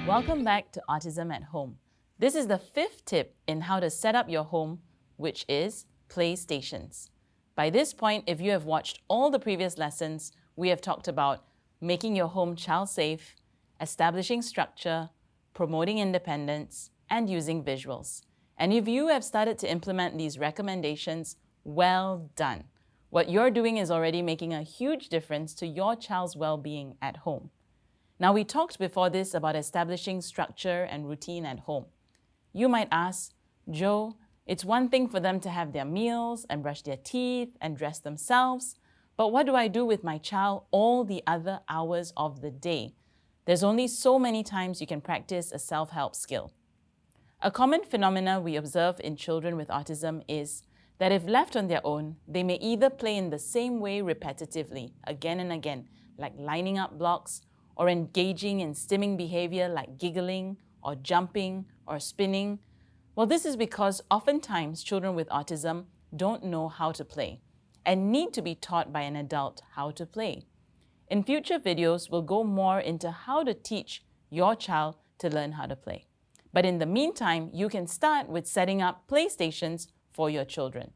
Welcome back to Autism at Home. This is the fifth tip in how to set up your home, which is playstations. By this point, if you have watched all the previous lessons, we have talked about making your home child-safe, establishing structure, promoting independence, and using visuals. And if you have started to implement these recommendations, well done. What you're doing is already making a huge difference to your child's well-being at home. Now, we talked before this about establishing structure and routine at home. You might ask, Joe, it's one thing for them to have their meals and brush their teeth and dress themselves, but what do I do with my child all the other hours of the day? There's only so many times you can practice a self-help skill. A common phenomenon we observe in children with autism is that if left on their own, they may either play in the same way repetitively, again and again, like lining up blocks, or engaging in stimming behavior like giggling or jumping or spinning. Well, this is because oftentimes children with autism don't know how to play and need to be taught by an adult how to play. In future videos, we'll go more into how to teach your child to learn how to play. But in the meantime, you can start with setting up playstations for your children.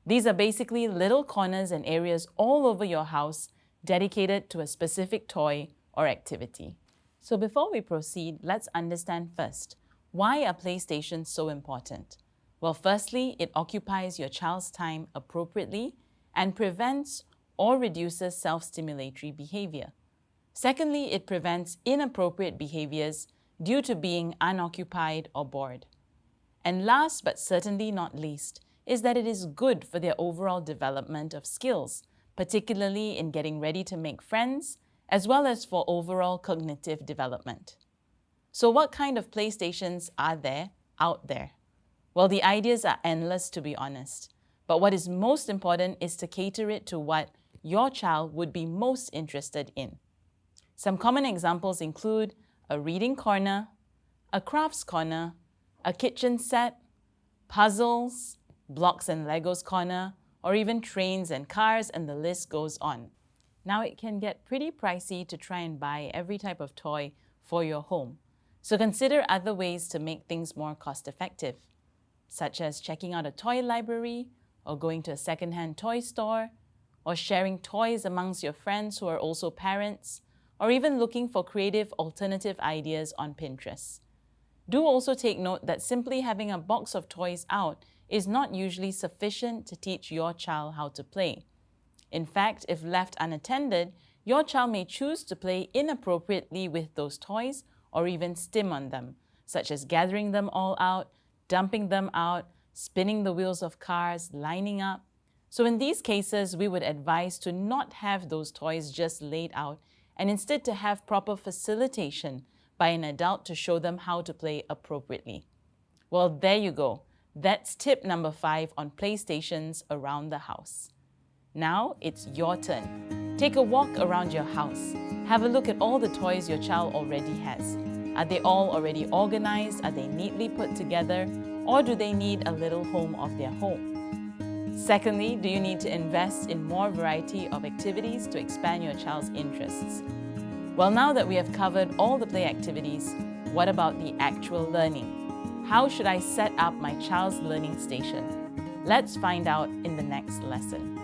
These are basically little corners and areas all over your house dedicated to a specific toy or activity. So before we proceed, let's understand first, why are playstations so important? Well, firstly, it occupies your child's time appropriately and prevents or reduces self-stimulatory behavior. Secondly, it prevents inappropriate behaviors due to being unoccupied or bored. And last but certainly not least, is that it is good for their overall development of skills, particularly in getting ready to make friends, as well as for overall cognitive development. So what kind of playstations are there out there? Well, the ideas are endless, to be honest. But what is most important is to cater it to what your child would be most interested in. Some common examples include a reading corner, a crafts corner, a kitchen set, puzzles, blocks and Legos corner, or even trains and cars, and the list goes on. Now, it can get pretty pricey to try and buy every type of toy for your home. So consider other ways to make things more cost-effective, such as checking out a toy library, or going to a secondhand toy store, or sharing toys amongst your friends who are also parents, or even looking for creative alternative ideas on Pinterest. Do also take note that simply having a box of toys out is not usually sufficient to teach your child how to play. In fact, if left unattended, your child may choose to play inappropriately with those toys or even stim on them, such as gathering them all out, dumping them out, spinning the wheels of cars, lining up. So in these cases, we would advise to not have those toys just laid out and instead to have proper facilitation by an adult to show them how to play appropriately. Well, there you go. That's tip number 5 on playstations around the house. Now it's your turn. Take a walk around your house. Have a look at all the toys your child already has. Are they all already organized? Are they neatly put together? Or do they need a little home of their own? Secondly, do you need to invest in more variety of activities to expand your child's interests? Well, now that we have covered all the play activities, what about the actual learning? How should I set up my child's learning station? Let's find out in the next lesson.